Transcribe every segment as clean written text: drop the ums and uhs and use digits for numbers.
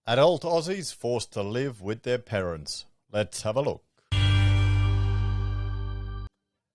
Adult Aussies forced to live with their parents. Let's have a look.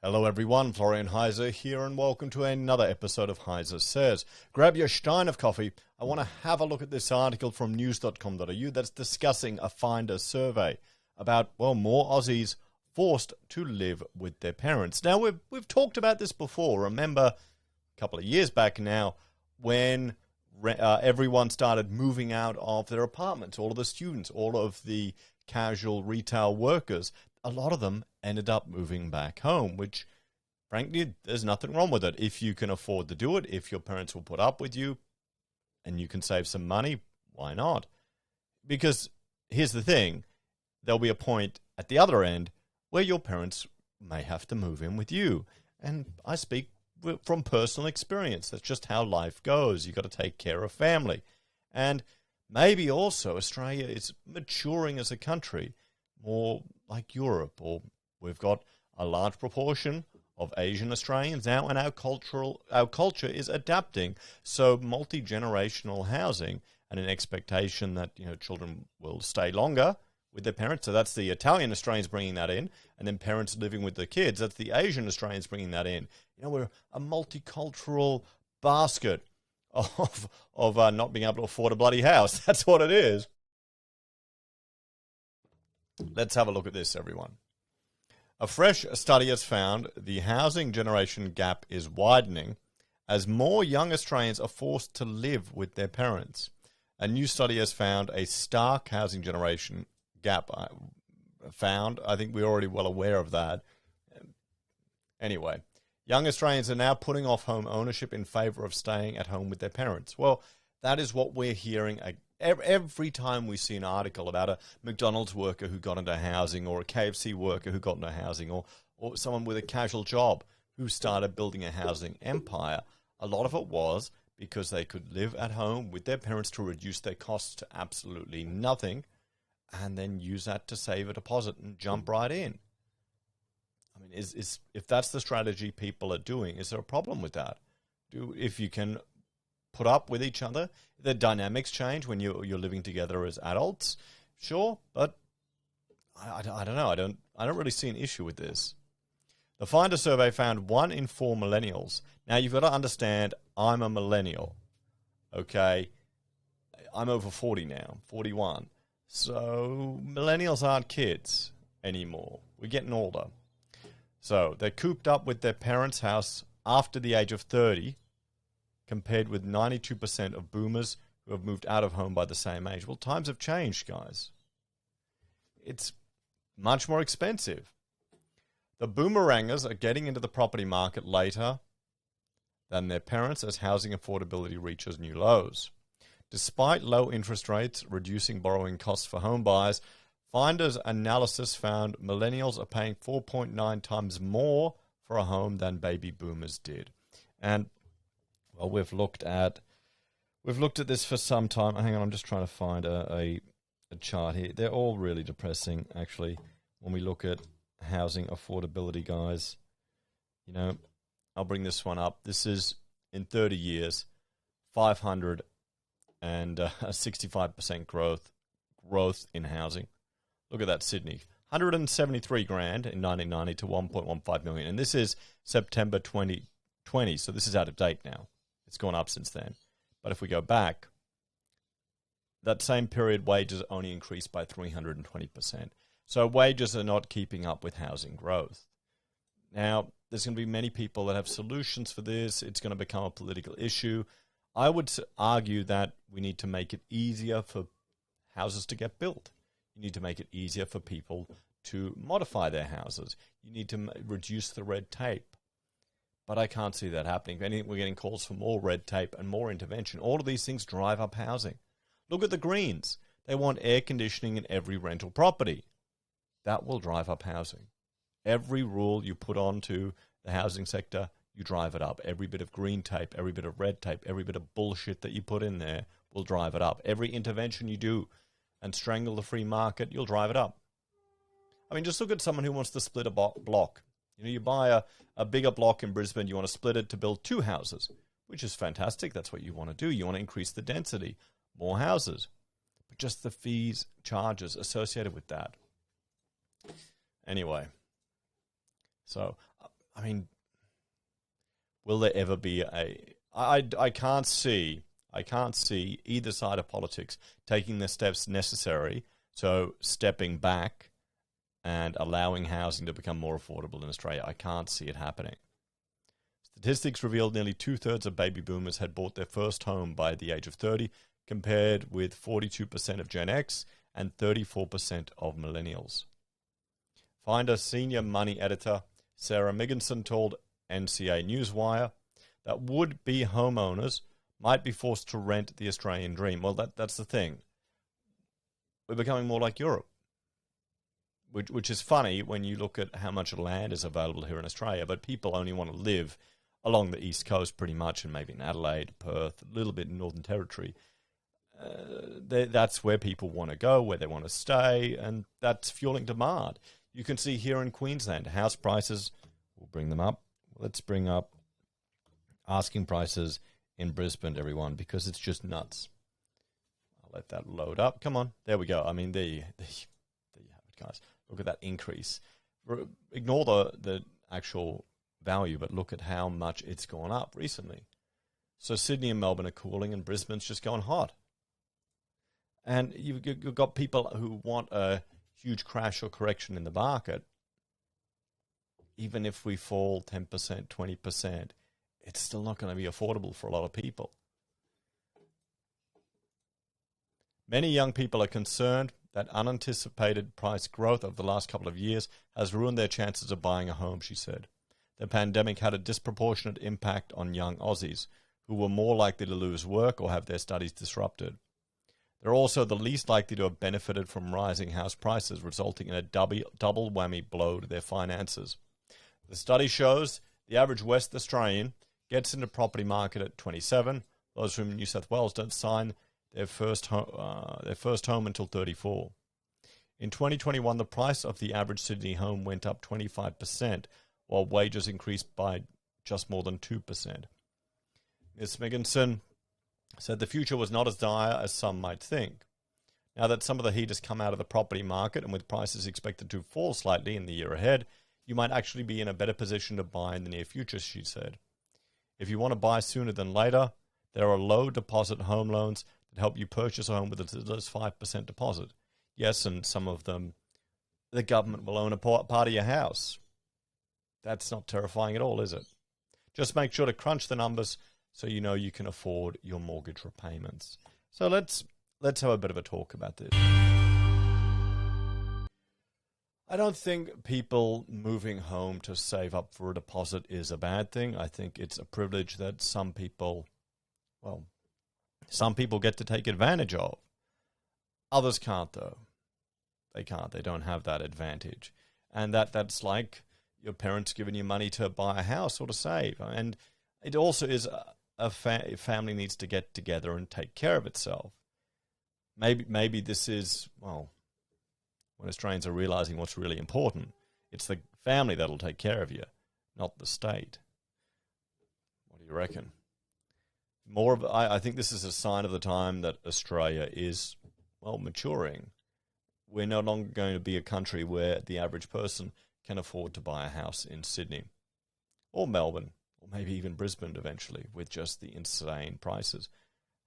Hello everyone, Florian.heise here and welcome to another episode of HeiseSays. Grab your stein of coffee. I want to have a look at this article from news.com.au that's discussing a Finder survey about, well, more Aussies forced to live with their parents. Now, we've talked about this before. Remember, a couple of years back now, when everyone started moving out of their apartments, all of the students, all of the casual retail workers, a lot of them ended up moving back home, which, frankly, there's nothing wrong with it. If you can afford to do it, if your parents will put up with you, and you can save some money, why not? Because here's the thing, there'll be a point at the other end where your parents may have to move in with you. And I speak from personal experience. That's just how life goes. You've got to take care of family. And maybe also Australia is maturing as a country, more like Europe, or we've got a large proportion of Asian Australians now, and our culture is adapting. So multi-generational housing and an expectation that, children will stay longer with their parents. So that's the Italian Australians bringing that in, and then parents living with the kids. That's the Asian Australians bringing that in. We're a multicultural basket of not being able to afford a bloody house. That's what it is. Let's have a look at this, everyone. A fresh study has found the housing generation gap is widening as more young Australians are forced to live with their parents. A new study has found a stark housing generation gap found. I think we're already well aware of that. Anyway, young Australians are now putting off home ownership in favour of staying at home with their parents. Well, that is what we're hearing every time we see an article about a McDonald's worker who got into housing, or a KFC worker who got into housing, or someone with a casual job who started building a housing empire. A lot of it was because they could live at home with their parents to reduce their costs to absolutely nothing, and then use that to save a deposit and jump right in. I mean, if that's the strategy people are doing, is there a problem with that? If you can put up with each other, the dynamics change when you're living together as adults, sure, but I don't know. I don't really see an issue with this. The Finder survey found 1 in 4 millennials. Now, you've got to understand, I'm a millennial, okay? I'm over 40 now, 41. So millennials aren't kids anymore. We're getting older. So they're cooped up with their parents' house after the age of 30, compared with 92% of boomers who have moved out of home by the same age. Well, times have changed, guys. It's much more expensive. The boomerangers are getting into the property market later than their parents as housing affordability reaches new lows. Despite low interest rates reducing borrowing costs for home buyers, Finder's analysis found millennials are paying 4.9 times more for a home than baby boomers did. And well, we've looked at this for some time. Hang on, I'm just trying to find a chart here. They're all really depressing, actually, when we look at housing affordability, guys. I'll bring this one up. This is, in 30 years, 565% growth in housing. Look at that, Sydney. 173 grand in 1990 to 1.15 million. And this is September 2020, so this is out of date now. It's gone up since then. But if we go back, that same period, wages only increased by 320%. So wages are not keeping up with housing growth. Now, there's going to be many people that have solutions for this. It's going to become a political issue. I would argue that we need to make it easier for houses to get built. You need to make it easier for people to modify their houses. You need to reduce the red tape. But I can't see that happening. If anything, we're getting calls for more red tape and more intervention. All of these things drive up housing. Look at the Greens. They want air conditioning in every rental property. That will drive up housing. Every rule you put onto the housing sector, you drive it up. Every bit of green tape, every bit of red tape, every bit of bullshit that you put in there will drive it up. Every intervention you do and strangle the free market, you'll drive it up. I mean, just look at someone who wants to split a block. You buy a bigger block in Brisbane, you want to split it to build 2 houses, which is fantastic. That's what you want to do. You want to increase the density, more houses. but just the fees, charges associated with that. Anyway, so, I mean, will there ever be I can't see either side of politics taking the steps necessary, so stepping back and allowing housing to become more affordable in Australia. I can't see it happening. Statistics revealed nearly 2/3 of baby boomers had bought their first home by the age of 30, compared with 42% of Gen X and 34% of millennials. Finder senior money editor Sarah Migginson told NCA Newswire that would-be homeowners might be forced to rent the Australian dream. Well, that's the thing. We're becoming more like Europe, which is funny when you look at how much land is available here in Australia, but people only want to live along the east coast pretty much, and maybe in Adelaide, Perth, a little bit in Northern Territory. That's where people want to go, where they want to stay, and that's fueling demand. You can see here in Queensland, house prices, we'll bring them up. Let's bring up asking prices in Brisbane, everyone, because it's just nuts. I'll let that load up. Come on. There we go. I mean, there you have it, guys. Look at that increase. Ignore the actual value, but look at how much it's gone up recently. So Sydney and Melbourne are cooling, and Brisbane's just going hot. And you've got people who want a huge crash or correction in the market. Even if we fall 10%, 20%, it's still not going to be affordable for a lot of people. Many young people are concerned that unanticipated price growth over the last couple of years has ruined their chances of buying a home, she said. The pandemic had a disproportionate impact on young Aussies, who were more likely to lose work or have their studies disrupted. They're also the least likely to have benefited from rising house prices, resulting in a double whammy blow to their finances. The study shows the average West Australian gets into the property market at 27. Those from New South Wales don't sign their first home until 34. In 2021, the price of the average Sydney home went up 25%, while wages increased by just more than 2%. Ms. Migginson said the future was not as dire as some might think. Now that some of the heat has come out of the property market, and with prices expected to fall slightly in the year ahead, you might actually be in a better position to buy in the near future, she said. If you want to buy sooner than later, there are low deposit home loans that help you purchase a home with as little as 5% deposit. Yes, and some of them, the government will own a part of your house. That's not terrifying at all, is it? Just make sure to crunch the numbers so you know you can afford your mortgage repayments. So let's have a bit of a talk about this. I don't think people moving home to save up for a deposit is a bad thing. I think it's a privilege that some people get to take advantage of. Others can't, though. They can't. They don't have that advantage. And that's like your parents giving you money to buy a house or to save. And it also is a family needs to get together and take care of itself. Maybe this is, when Australians are realizing what's really important, it's the family that'll take care of you, not the state. What do you reckon? I think this is a sign of the time that Australia is, maturing. We're no longer going to be a country where the average person can afford to buy a house in Sydney or Melbourne or maybe even Brisbane eventually with just the insane prices.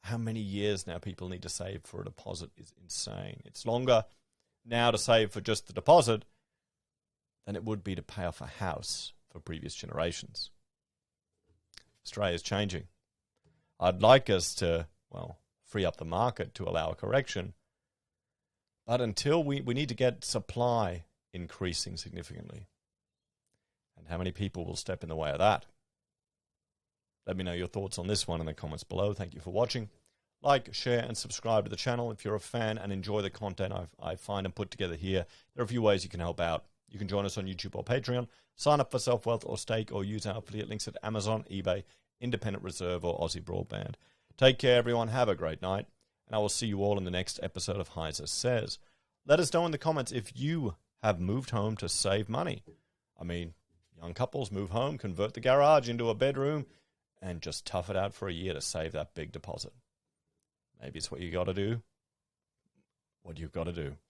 How many years now people need to save for a deposit is insane. It's longer now to save for just the deposit than it would be to pay off a house for previous generations. Australia's changing. I'd like us to, free up the market to allow a correction, but until we need to get supply increasing significantly. And how many people will step in the way of that? Let me know your thoughts on this one in the comments below. Thank you for watching. Like, share, and subscribe to the channel if you're a fan and enjoy the content I find and put together here. There are a few ways you can help out. You can join us on YouTube or Patreon, sign up for SelfWealth or Stake, or use our affiliate links at Amazon, eBay, Independent Reserve, or AussieBroadband. Take care, everyone. Have a great night, and I will see you all in the next episode of HeiseSays. Let us know in the comments if you have moved home to save money. I mean, young couples move home, convert the garage into a bedroom, and just tough it out for a year to save that big deposit. Maybe it's what you got to do. what you've got to do.